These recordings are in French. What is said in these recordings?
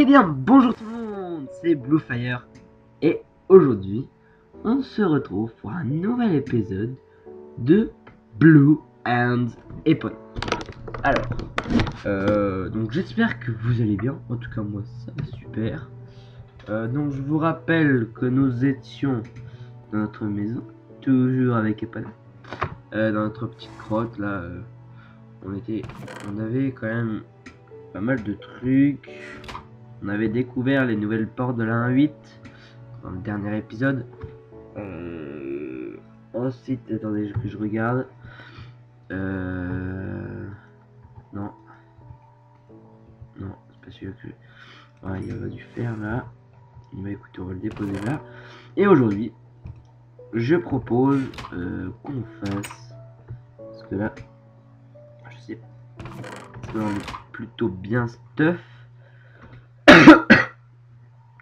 bien, bonjour tout le monde, c'est Bluefire et aujourd'hui on se retrouve pour un nouvel épisode de Blue and Epona. Alors, donc j'espère que vous allez bien, en tout cas moi ça va super. Donc je vous rappelle que nous étions dans notre maison, toujours avec Epona, dans notre petite grotte là. On avait quand même pas mal de trucs. On avait découvert les nouvelles portes de la 1.8 dans le dernier épisode. Ensuite, attendez que je regarde. Non. Non, c'est pas celui-là que je... Voilà, il y a du fer là. Bah écoutez, on va le déposer là. Et aujourd'hui, je propose qu'on fasse... Parce que là, je sais pas. Parce que là, on est plutôt bien stuff.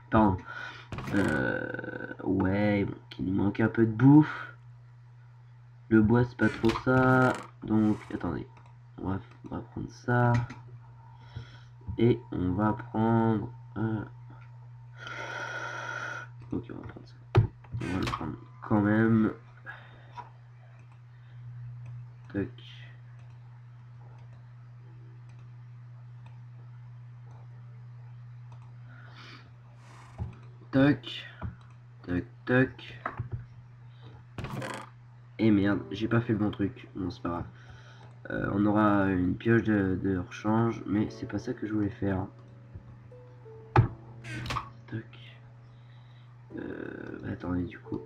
Pardon. Ouais, bon, il nous manque un peu de bouffe. Le bois c'est pas trop ça. Donc attendez. On va prendre ça. Et on va prendre... Ok, on va prendre ça. On va le prendre quand même. Tac. Tac. Tac, tac. Et merde, j'ai pas fait le bon truc. Bon, c'est pas grave. On aura une pioche de rechange, mais c'est pas ça que je voulais faire. Tac. Attendez, du coup.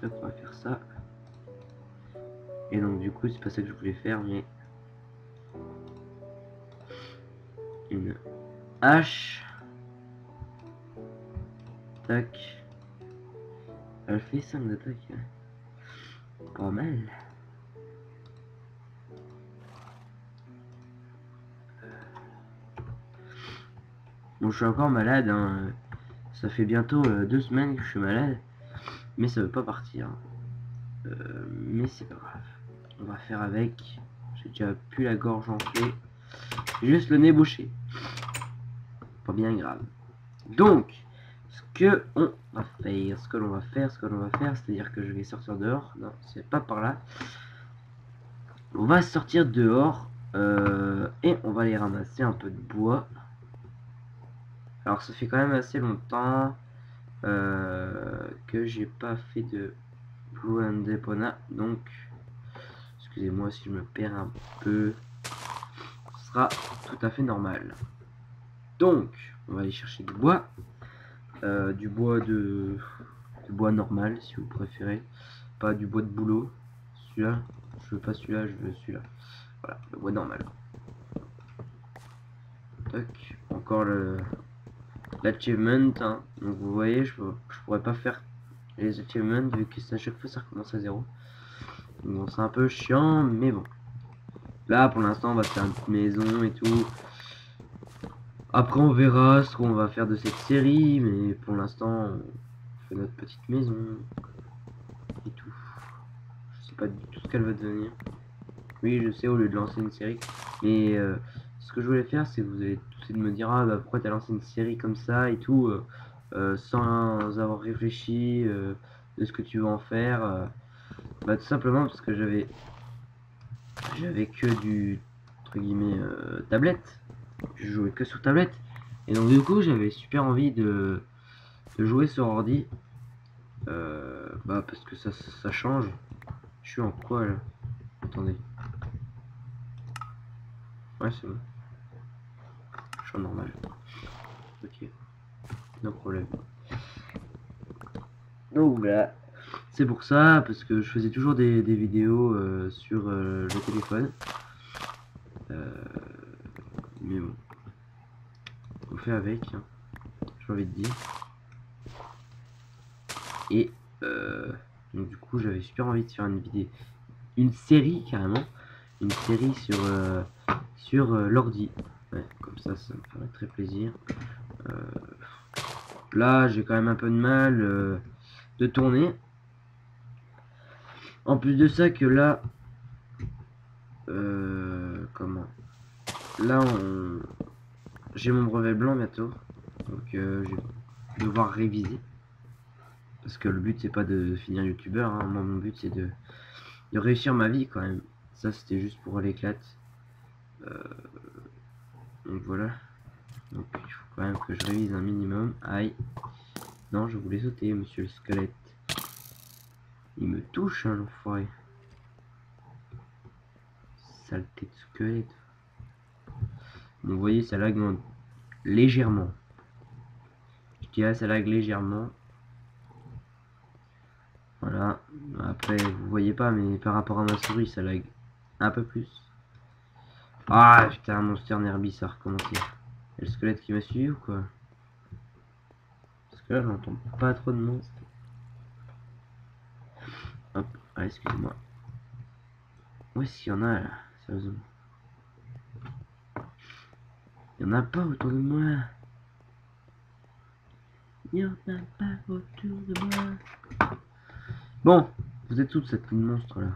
Tac, on va faire ça. Et donc, du coup, c'est pas ça que je voulais faire, mais une hache. Tac. Elle fait 5 d'attaque. Pas mal. Bon, je suis encore malade, hein. Ça fait bientôt 2 semaines que je suis malade. Mais ça veut pas partir. Mais c'est pas grave. On va faire avec. J'ai déjà plus la gorge enflée. Juste le nez bouché. Pas bien grave. Donc, ce que l'on va faire, c'est-à-dire que je vais sortir dehors. Non, c'est pas par là. On va sortir dehors. Et on va aller ramasser un peu de bois. Alors ça fait quand même assez longtemps que j'ai pas fait de Blue and Epona, donc excusez-moi si je me perds un peu, ce sera tout à fait normal. Donc on va aller chercher du bois, du bois normal si vous préférez, pas du bois de boulot. Celui-là, je veux pas celui-là, je veux celui-là. Voilà, le bois normal. Tac, encore l'achievement, hein. Donc vous voyez, je pourrais pas faire les achievements vu que à chaque fois ça recommence à 0. Bon, c'est un peu chiant, mais bon. Là pour l'instant on va faire une petite maison et tout. Après on verra ce qu'on va faire de cette série, mais pour l'instant on fait notre petite maison et tout. Je sais pas du tout ce qu'elle va devenir. Oui, je sais, au lieu de lancer une série, mais ce que je voulais faire, c'est que vous allez tous de me dire, ah bah pourquoi t'as lancé une série comme ça et tout, sans avoir réfléchi de ce que tu veux en faire. Bah tout simplement parce que j'avais que du entre guillemets tablette. Je jouais que sur tablette, et donc du coup j'avais super envie de jouer sur ordi, bah parce que ça change. Je suis en quoi là? Attendez. Ouais, c'est bon. Je suis en normal. Ok. No problème. Donc voilà. C'est pour ça, parce que je faisais toujours des vidéos sur le téléphone. Mais bon. On fait avec, hein, j'ai envie de dire. Et donc du coup j'avais super envie de faire une vidéo. Une série carrément. Une série sur l'ordi. Ouais, comme ça me ferait très plaisir. Là j'ai quand même un peu de mal de tourner. En plus de ça que là comment là, j'ai mon brevet blanc bientôt. Donc, je vais devoir réviser. Parce que le but, c'est pas de finir youtubeur. Hein. Moi, mon but, c'est de réussir ma vie quand même. Ça, c'était juste pour l'éclate. Donc, voilà. Donc, il faut quand même que je révise un minimum. Aïe. Non, je voulais sauter, monsieur le squelette. Il me touche, hein, l'enfoiré. Saleté de squelette. Bon, vous voyez, ça lag légèrement. Je dirais ça lag légèrement. Voilà. Après, vous voyez pas, mais par rapport à ma souris, ça lag un peu plus. Ah, putain, Monster Nerby, ça a recommencé. Il y a le squelette qui m'a suivi ou quoi? Parce que là, j'entends pas trop de monstres. Hop, ah, excusez-moi. Où est-ce qu'il y en a là? Sérieusement. Il y en a pas autour de moi. Il y en a pas autour de moi. Bon, vous êtes toutes cette monstre là.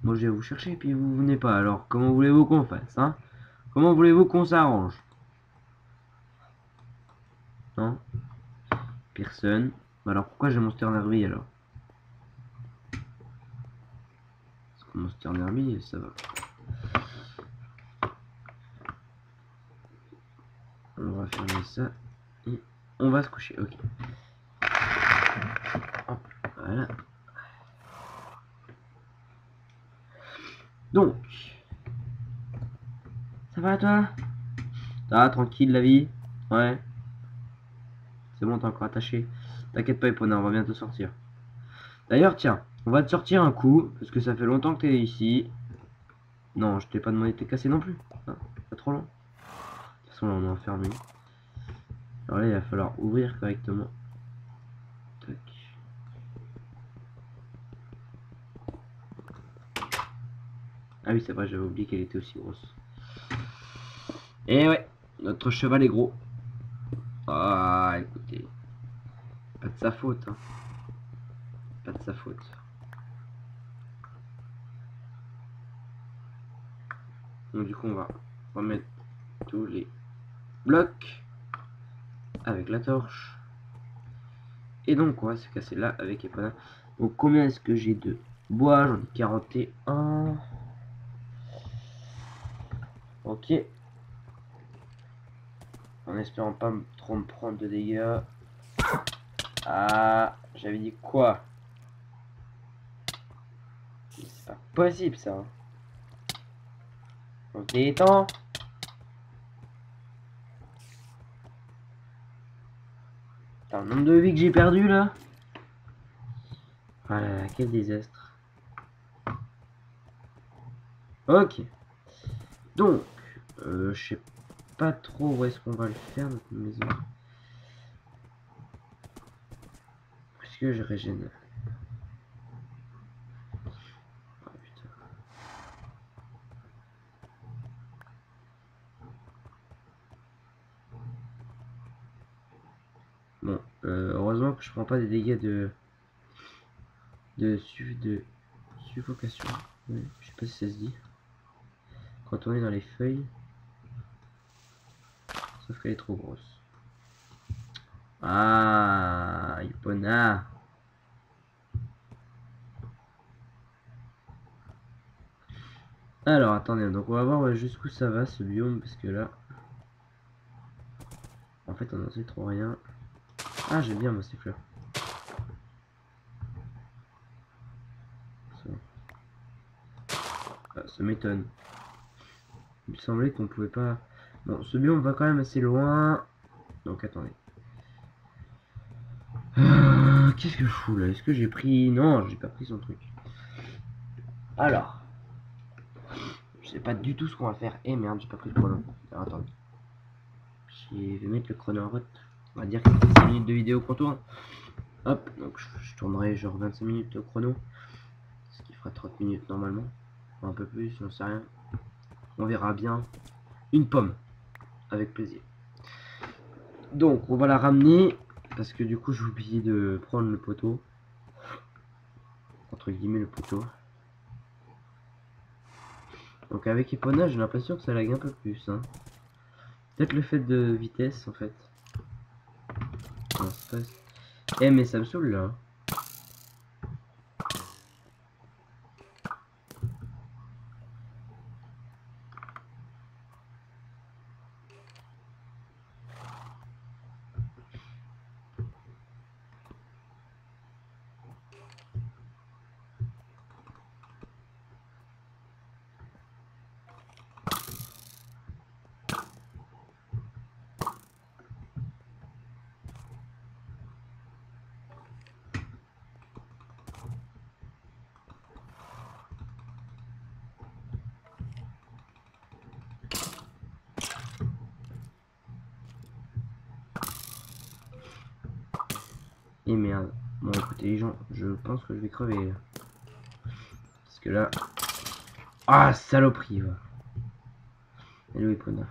Moi je vais vous chercher et puis vous venez pas. Alors comment voulez-vous qu'on fasse, hein? Comment voulez-vous qu'on s'arrange? Non? Personne. Alors pourquoi j'ai Monster Nerby alors? Parce que Monster Nerby, ça va. On va fermer ça. Et on va se coucher, ok. Hop, voilà. Donc. Ça va toi? Ça va, tranquille la vie? Ouais. C'est bon, t'es encore attaché. T'inquiète pas, Epona, on va bientôt sortir. D'ailleurs, tiens, on va te sortir un coup, parce que ça fait longtemps que t'es ici. Non, je t'ai pas demandé de te casser non plus. Hein, pas trop long. De toute façon, là, on est enfermé. Alors là, il va falloir ouvrir correctement. Tac. Ah oui, c'est vrai, j'avais oublié qu'elle était aussi grosse. Et ouais, notre cheval est gros. Ah, écoutez. Pas de sa faute, hein. Pas de sa faute. Donc du coup, on va remettre tous les blocs avec la torche. Et donc, on va se casser là avec Epona. Donc, combien est-ce que j'ai de bois? J'en ai 41. Ok. En espérant pas trop me prendre de dégâts. Ah, j'avais dit quoi? C'est pas possible ça. Hein. On se détend. T'as un nombre de vies que j'ai perdu là. Voilà, quel désastre. Ok. Donc, je sais pas trop où est-ce qu'on va le faire notre maison. Est-ce que je régène? Oh, putain. Bon, heureusement que je prends pas des dégâts de suffocation. Ouais, je sais pas si ça se dit. Quand on est dans les feuilles. Sauf qu'elle est trop grosse. Ah, Epona. Alors, attendez, donc on va voir jusqu'où ça va ce biome, parce que là... En fait, on n'en sait trop rien. Ah, j'aime bien moi ces fleurs. Ça m'étonne. Il me semblait qu'on pouvait pas... Bon, ce biome va quand même assez loin. Donc, attendez. Qu'est-ce que je fous là? Est-ce que j'ai pris... Non, j'ai pas pris son truc. Alors. Je sais pas du tout ce qu'on va faire. Eh merde, j'ai pas pris le chrono. Alors, attendez. Je vais mettre le chrono en route. On va dire que c'est 5 minutes de vidéo qu'on tourne. Hop, donc je tournerai genre 25 minutes au chrono. Ce qui fera 30 minutes normalement. Un peu plus, j'en sais rien. On verra bien. Une pomme. Avec plaisir. Donc on va la ramener. Parce que du coup j'ai oublié de prendre le poteau. Entre guillemets le poteau. Donc avec Epona, j'ai l'impression que ça lag un peu plus. Hein. Peut-être le fait de vitesse en fait. Non, c'est pas... Eh mais ça me saoule là. Et merde. Bon écoutez les gens, je pense que je vais crever là. Parce que là... Ah saloperie va. Hello Epona.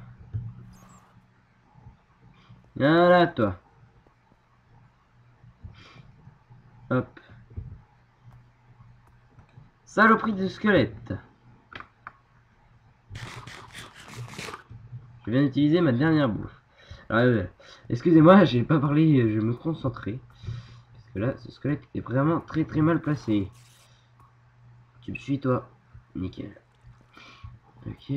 Voilà toi. Hop. Saloperie de squelette. Je viens d'utiliser ma dernière bouffe. Alors, excusez-moi, j'ai pas parlé, je me concentrais. Parce que là, ce squelette est vraiment très très mal placé. Tu me suis toi. Nickel. Ok.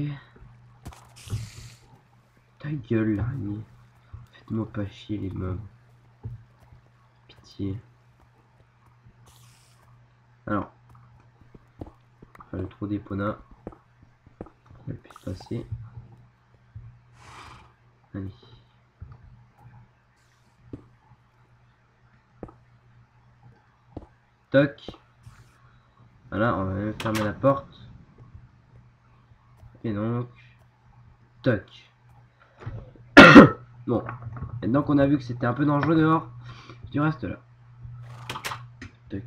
Ta gueule l'araignée. Faites-moi pas chier les mobs. Pitié. Alors. Enfin, le trou d'Epona. Elle puisse passer. Allez. Toc. Voilà, on va même fermer la porte. Et donc. Toc. Bon. Maintenant qu'on a vu que c'était un peu dangereux dehors, tu restes là. Toc.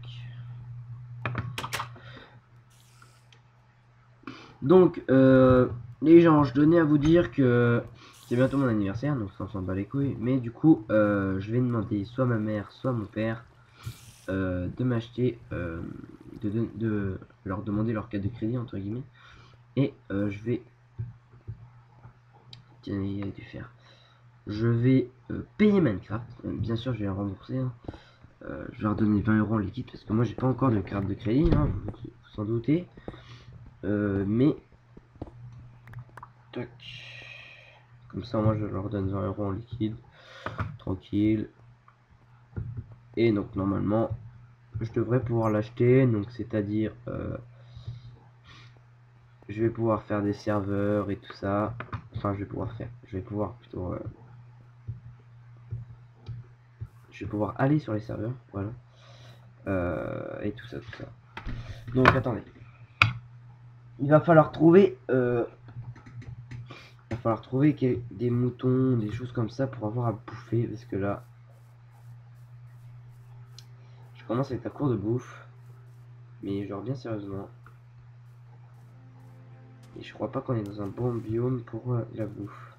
Donc, les gens, je tenais à vous dire que c'est bientôt mon anniversaire, donc ça on s'en bat les couilles. Mais du coup, je vais demander soit ma mère, soit mon père de m'acheter, de leur demander leur carte de crédit, entre guillemets. Et je vais... Tiens, il y a dû faire. Je vais payer Minecraft. Bien sûr, je vais rembourser. Hein. Je vais leur donner 20 € en liquide parce que moi j'ai pas encore de carte de crédit, hein, vous s'en doutez. Mais tac. Comme ça, moi je leur donne 20 € en liquide, tranquille. Et donc normalement, je devrais pouvoir l'acheter. Donc c'est-à-dire, je vais pouvoir faire des serveurs et tout ça. Enfin, je vais pouvoir plutôt, je vais pouvoir aller sur les serveurs, voilà. Et tout ça, tout ça. Donc attendez. Il va falloir trouver, des moutons, des choses comme ça pour avoir à bouffer, parce que là, je commence à être à court de bouffe, mais genre bien sérieusement. Et je crois pas qu'on est dans un bon biome pour la bouffe.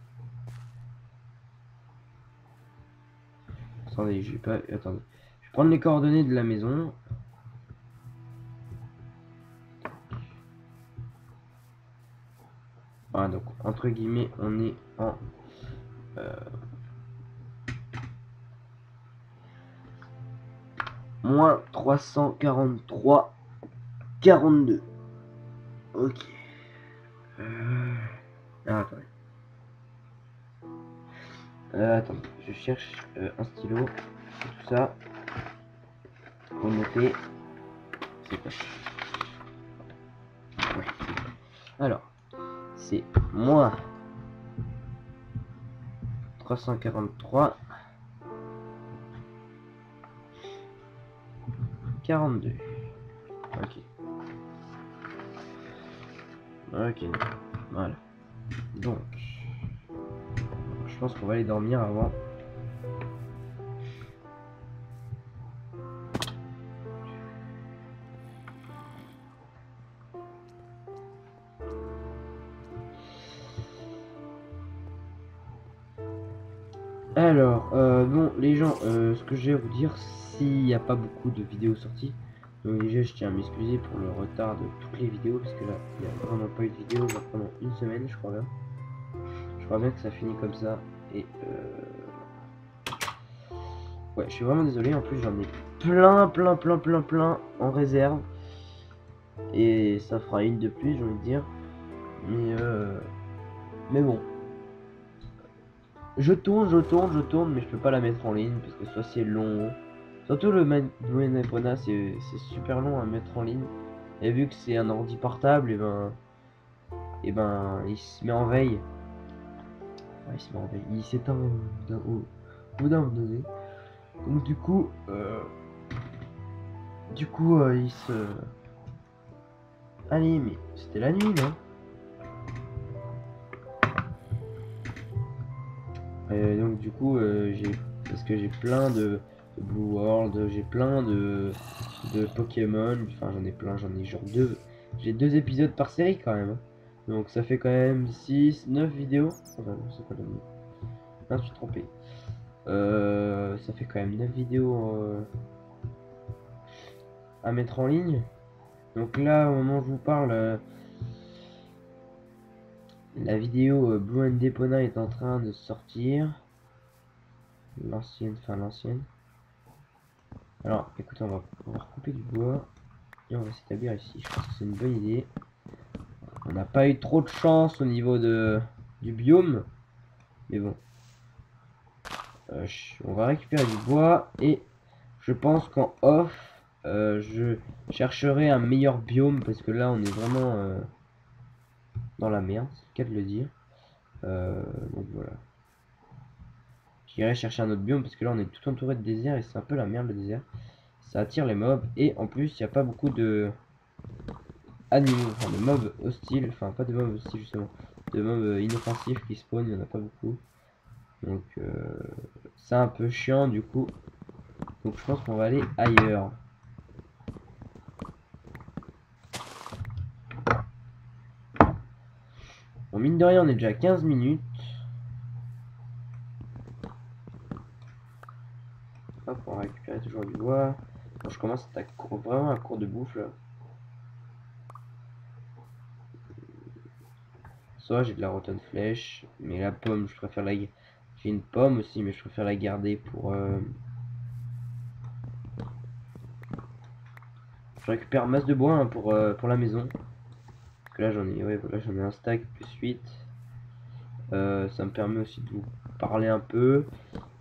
Attendez, je vais pas, attendez, je vais prendre les coordonnées de la maison. Voilà, donc entre guillemets, on est en moins 343,42. Ok. Ah, attendez. Attendez, je cherche un stylo. Tout ça. Pour noter. C'est pas. Ouais. Alors, c'est moins 343. 42. Ok. Ok. Voilà. Donc, je pense qu'on va aller dormir avant. Alors, bon, les gens, ce que je vais vous dire, s'il n'y a pas beaucoup de vidéos sorties, Donc déjà je tiens à m'excuser pour le retard de toutes les vidéos parce que là il n'y a vraiment pas eu de vidéo pendant une semaine je crois bien. Je crois bien que ça finit comme ça et ouais je suis vraiment désolé, en plus j'en ai plein en réserve et ça fera une de plus j'ai envie de dire. Mais bon. Je tourne mais je peux pas la mettre en ligne parce que soit c'est long. Surtout le Blue Epona c'est super long à mettre en ligne. Et vu que c'est un ordi portable, et ben il se met en veille. Enfin, il se met en veille. Il s'éteint au bout d'un moment donné. Donc du coup il se. Allez mais c'était la nuit non? Et donc du coup parce que j'ai plein de Blue World, j'ai plein de Pokémon, enfin j'en ai genre j'ai 2 épisodes par série quand même. Donc ça fait quand même 9 vidéos. Enfin, non, c'est pas le même. Non, je suis trompé. Ça fait quand même 9 vidéos à mettre en ligne. Donc là, au moment où je vous parle, la vidéo Blue Epona est en train de sortir. L'ancienne. Alors, écoutez, on va recouper du bois et on va s'établir ici. Je pense que c'est une bonne idée. On n'a pas eu trop de chance au niveau du biome, mais bon. On va récupérer du bois et je pense qu'en off, je chercherai un meilleur biome parce que là, on est vraiment dans la merde, c'est le cas de le dire. Donc voilà. J'irai chercher un autre biome parce que là, on est tout entouré de désert et c'est un peu la merde le désert. Ça attire les mobs et en plus, il n'y a pas beaucoup de animaux, enfin de mobs hostiles, enfin pas de mobs hostiles justement, de mobs inoffensifs qui spawnent, il n'y en a pas beaucoup. Donc c'est un peu chiant du coup. Donc je pense qu'on va aller ailleurs. Bon mine de rien on est déjà à 15 minutes. Hop on va récupérer toujours du bois. Bon, je commence à vraiment à court de bouffe là. Soit j'ai de la rotten flèche, mais la pomme je préfère la... J'ai une pomme aussi mais je préfère la garder pour... Je récupère masse de bois hein, pour la maison. Parce que là j'en ai, ouais, voilà, j'en ai un stack plus 8. Ça me permet aussi de vous parler un peu.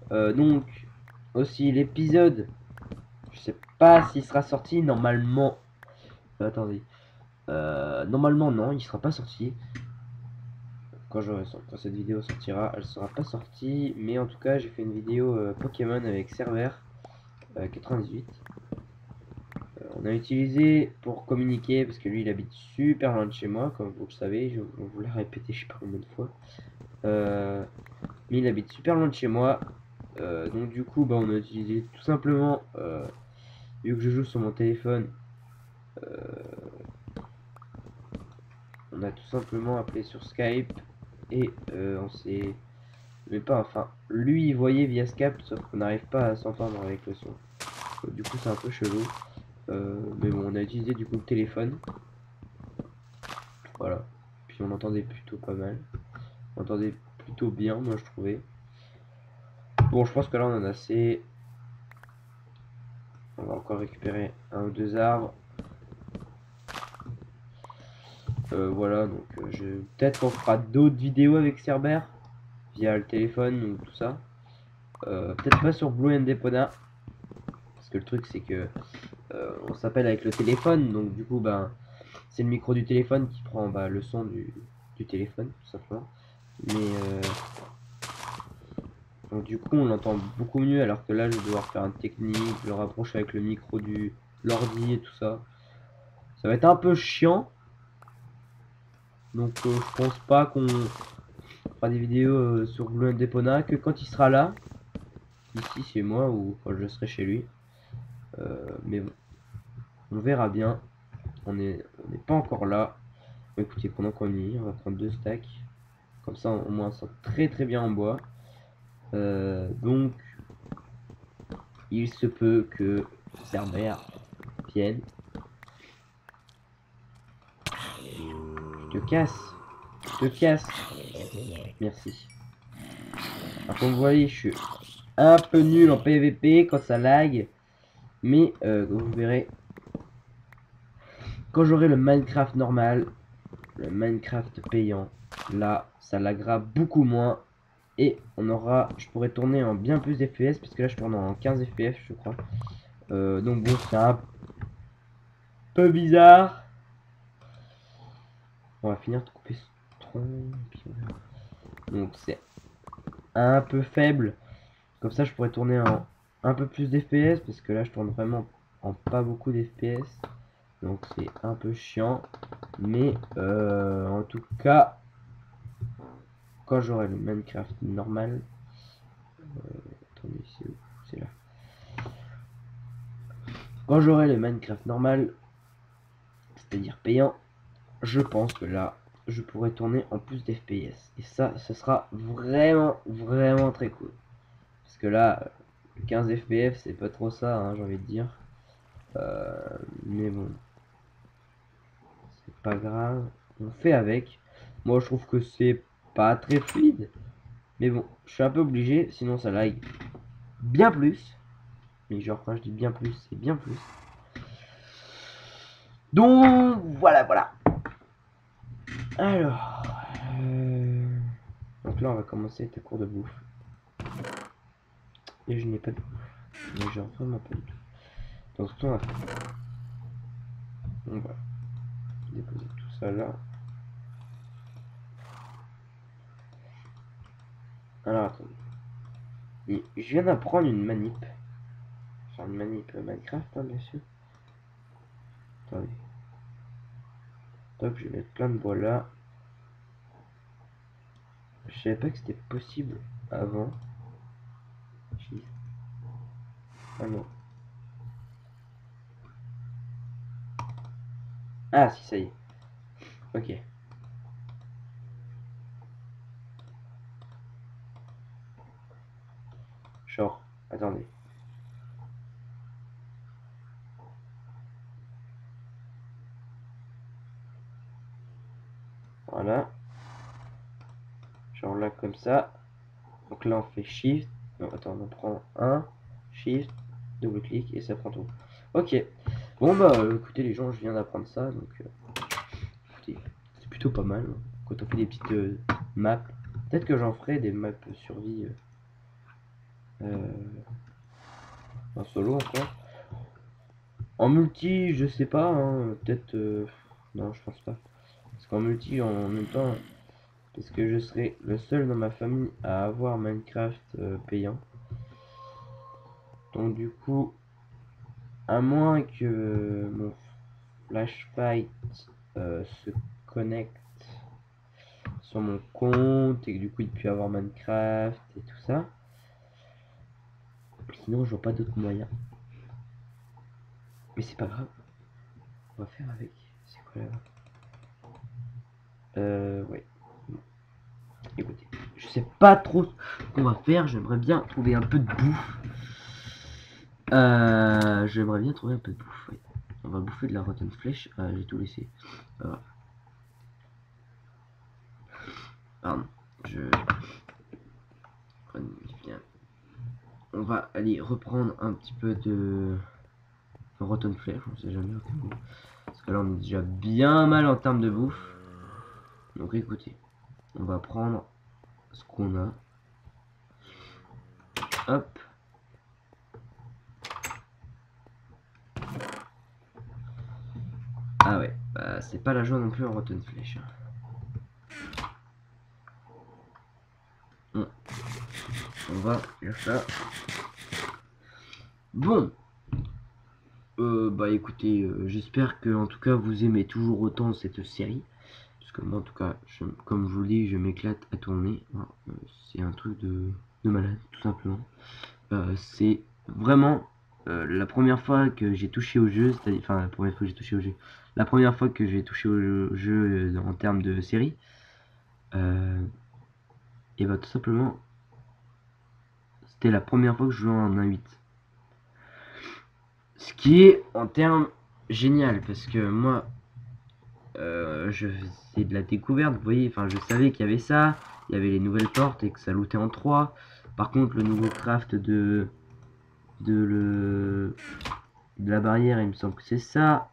Donc, aussi l'épisode, je sais pas s'il sera sorti normalement. Attendez. Normalement, non, il sera pas sorti. Quand cette vidéo sortira, elle sera pas sortie. Mais en tout cas, j'ai fait une vidéo Pokémon avec Server 98. On a utilisé pour communiquer parce que lui il habite super loin de chez moi, comme vous le savez. Je vous l'ai répété, je sais pas combien de fois. Mais il habite super loin de chez moi. Donc du coup bah, on a utilisé tout simplement vu que je joue sur mon téléphone, on a tout simplement appelé sur Skype et on s'est mais pas enfin lui il voyait via Skype sauf qu'on n'arrive pas à s'entendre avec le son. Du coup c'est un peu chelou, mais bon on a utilisé du coup le téléphone, voilà, puis on entendait plutôt pas mal, on entendait plutôt bien moi je trouvais. Bon je pense que là on en a assez. On va encore récupérer un ou deux arbres. Voilà, donc peut-être qu'on fera d'autres vidéos avec Cerber via le téléphone ou tout ça. Peut-être pas sur Blue Epona parce que le truc c'est que on s'appelle avec le téléphone, donc du coup ben c'est le micro du téléphone qui prend bah, le son du téléphone tout simplement. Mais donc du coup on l'entend beaucoup mieux alors que là je vais devoir faire un technique, le rapprocher avec le micro du l'ordi et tout ça. Ça va être un peu chiant. Donc je pense pas qu'on fera des vidéos sur Blue Epona que quand il sera là, ici chez moi ou quand je serai chez lui. Mais bon, on verra bien. On n'est pas encore là. Bon, écoutez, pendant qu'on y est, on va prendre 2 stacks. Comme ça au moins ça sent très bien en bois. Donc il se peut que Cerber tienne. Je te casse. Je te casse. Merci. Alors comme vous voyez, je suis un peu nul en PVP quand ça lag. Mais vous verrez, quand j'aurai le Minecraft normal, le Minecraft payant, là, ça laggera beaucoup moins. Et on aura, je pourrais tourner en bien plus d'FPS, puisque là je tourne en 15 FPS je crois. Donc bon, c'est un peu bizarre. On va finir de couper ce tronc. Donc c'est un peu faible. Comme ça je pourrais tourner en un peu plus d'FPS, parce que là je tourne vraiment en pas beaucoup d'FPS. Donc c'est un peu chiant. Mais en tout cas, quand j'aurai le Minecraft normal, attendez, c'est où? C'est là. Quand j'aurai le Minecraft normal, c'est-à-dire payant, je pense que là, je pourrais tourner en plus d'FPS. Et ça, ce sera vraiment, vraiment très cool. Parce que là, 15 FPS, c'est pas trop ça, hein, j'ai envie de dire. Mais bon, c'est pas grave. On fait avec. Moi, je trouve que c'est pas très fluide. Mais bon, je suis un peu obligé, sinon ça lag bien plus. Mais genre, quand je dis bien plus, c'est bien plus. Donc, voilà, voilà. Alors, donc là, on va commencer avec le cours de bouffe. Et je n'ai pas de bouffe. Mais genre, vraiment pas du tout. Donc, ce qu'on va faire, on va déposer tout ça là. Alors, attendez. Et je viens d'apprendre une manip. Enfin, une manip Minecraft, hein, bien sûr. Attendez. Donc, je vais mettre plein de bois là. Je savais pas que c'était possible avant. Ah non. Ah si, ça y est. Ok. Genre, attendez. Voilà. Genre là comme ça. Donc là on fait Shift. Non, attends, on prend un. Shift. Double clic et ça prend tout. Ok. Bon bah écoutez les gens, je viens d'apprendre ça. Donc écoutez, c'est plutôt pas mal. Hein, quand on fait des petites maps. Peut-être que j'en ferai des maps survie en solo encore. En multi, je sais pas. Hein, peut-être... non, je pense pas. Parce qu'en multi, en même temps... Parce que je serai le seul dans ma famille à avoir Minecraft payant. Donc du coup, à moins que mon Flashfight se connecte sur mon compte et que du coup il puisse avoir Minecraft et tout ça. Sinon je vois pas d'autres moyens. Mais c'est pas grave. On va faire avec. C'est quoi là? Ouais. Écoutez, je sais pas trop ce qu'on va faire. J'aimerais bien trouver un peu de bouffe. J'aimerais bien trouver un peu de bouffe. Ouais. On va bouffer de la rotten flesh. J'ai tout laissé. Pardon. On va aller reprendre un petit peu de rotten flesh. On sait jamais. Parce que là on est déjà bien mal en termes de bouffe. Donc écoutez, on va prendre ce qu'on a. Hop. Ah ouais, bah, c'est pas la joie non plus en rotten flesh. Bon. On va faire ça. Bon. Bah écoutez, j'espère que en tout cas vous aimez toujours autant cette série. Parce que moi en tout cas, comme je vous le dis, je m'éclate à tourner. C'est un truc de malade, tout simplement. C'est vraiment la première fois que j'ai touché au jeu, c'est-à-dire, enfin la première fois que j'ai touché au jeu, la première fois que j'ai touché au jeu en termes de série, et bah tout simplement, c'était la première fois que je jouais en 1.8. Ce qui est en termes génial parce que moi je faisais de la découverte, vous voyez, enfin je savais qu'il y avait ça, il y avait les nouvelles portes et que ça lootait en 3. Par contre le nouveau craft de la barrière, il me semble que c'est ça.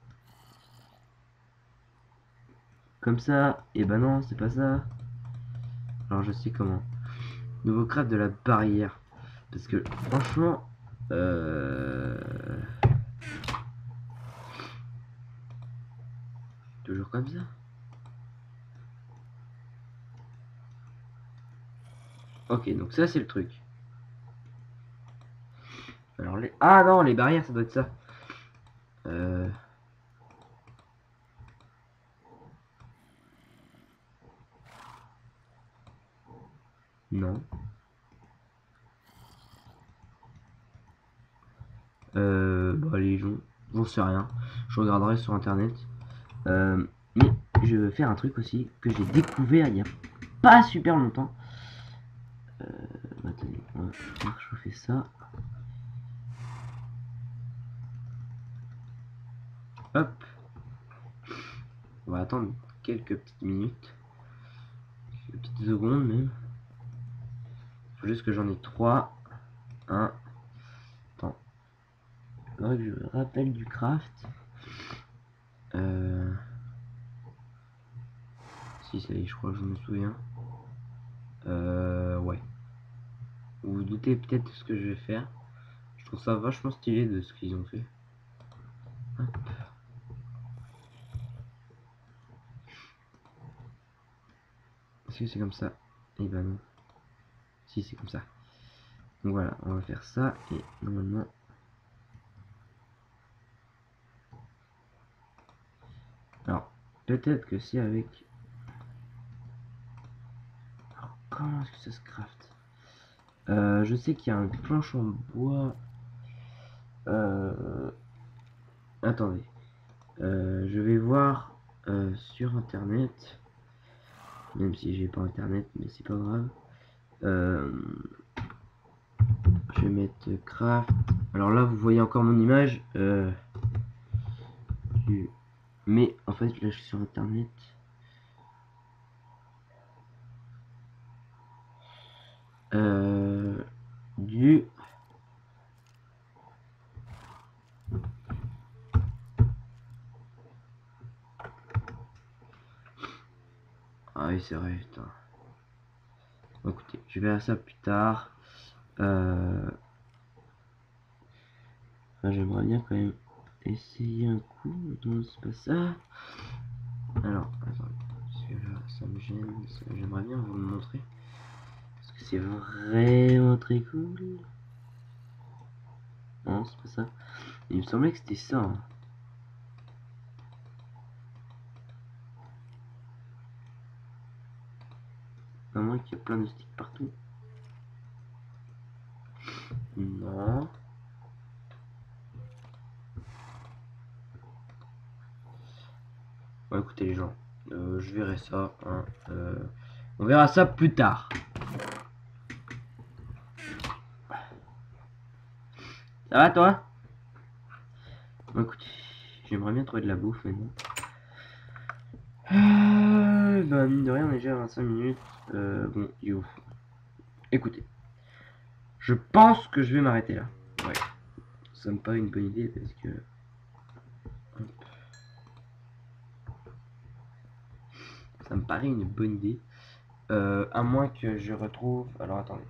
Comme ça, et ben non, c'est pas ça. Alors je sais comment. Nouveau craft de la barrière. Parce que franchement, toujours comme ça. Ok, donc ça c'est le truc. Alors les... Ah non, les barrières, ça doit être ça. Non. Bah les gens, j'en sais rien. Je regarderai sur internet. Mais je veux faire un truc aussi que j'ai découvert il y a pas super longtemps. Attendez, on va faire chauffer ça. Hop. On va attendre quelques petites minutes. Quelques petites secondes même. Faut juste que j'en ai 3. 1. Attends. Faudrait que je me rappelle du craft. Si ça y est, je crois que je me souviens. Ouais. Vous vous doutez peut-être de ce que je vais faire. Je trouve ça vachement stylé de ce qu'ils ont fait. Hop. Est-ce que c'est comme ça? Eh ben non. Si, c'est comme ça. Donc voilà, on va faire ça et normalement... Alors, peut-être que si avec... Alors, comment est-ce que ça se craft? Je sais qu'il y a un planche en bois. Attendez. Je vais voir sur internet. Même si j'ai pas internet, mais c'est pas grave. Je vais mettre craft. Alors là, vous voyez encore mon image. Mais en fait, là, je suis sur internet. Du... Ah oui, c'est vrai, putain. Bon, écoutez, je verrai ça plus tard. Enfin, j'aimerais bien quand même essayer un coup. Non, c'est pas ça. Alors, attends, parce que là, ça me gêne. J'aimerais bien vous le montrer. Parce que c'est vraiment très cool. Non, c'est pas ça. Il me semblait que c'était ça. Hein. À moins qu'il y a plein de sticks partout. Non. Bon, écoutez les gens, je verrai ça. Hein, on verra ça plus tard. Ça va toi? Bon, écoutez, j'aimerais bien trouver de la bouffe maintenant. Bah mine de rien, on est déjà à 25 minutes. Bon, yo. Écoutez, je pense que je vais m'arrêter là. Ouais. Ça me paraît une bonne idée parce que... Hop. Ça me paraît une bonne idée. À moins que je retrouve... Alors attendez.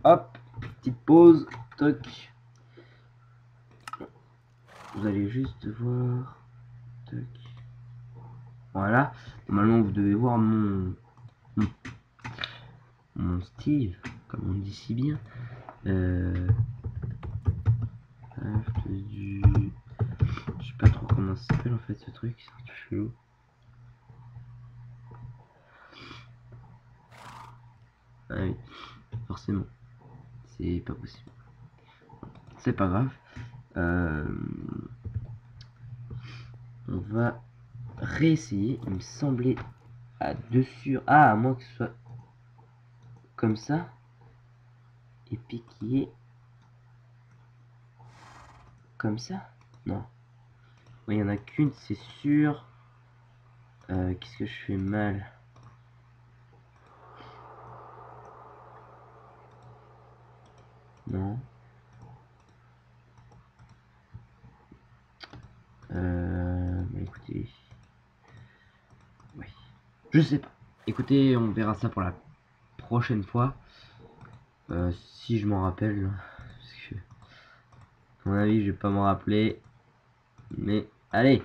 Hop, petite pause. Toc. Vous allez juste voir. Toc. Voilà. Normalement, vous devez voir mon style, comme on dit si bien. Du... Je sais pas trop comment ça s'appelle en fait ce truc, c'est un peu chelou. Ah oui, forcément. C'est pas possible. C'est pas grave. On va réessayer. Il me semblait à dessus. Ah, à moins que ce soit comme ça. Et puis qui est comme ça. Non. il y en a qu'une, c'est sûr. Qu'est-ce que je fais mal? Non. Bah écoutez. Oui. Je sais pas. Écoutez, on verra ça pour la prochaine fois. Si je m'en rappelle. Parce que, à mon avis, je vais pas m'en rappeler. Mais, allez.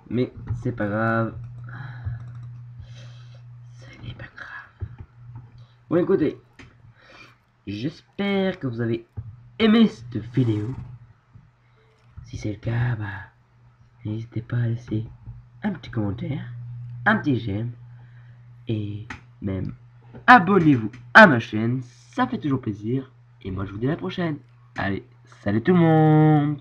Mais, c'est pas grave. Ce n'est pas grave. Bon, écoutez. J'espère que vous avez aimé cette vidéo. Si c'est le cas, bah, n'hésitez pas à laisser un petit commentaire, un petit j'aime, et même abonnez-vous à ma chaîne, ça fait toujours plaisir. Et moi je vous dis à la prochaine. Allez, salut tout le monde!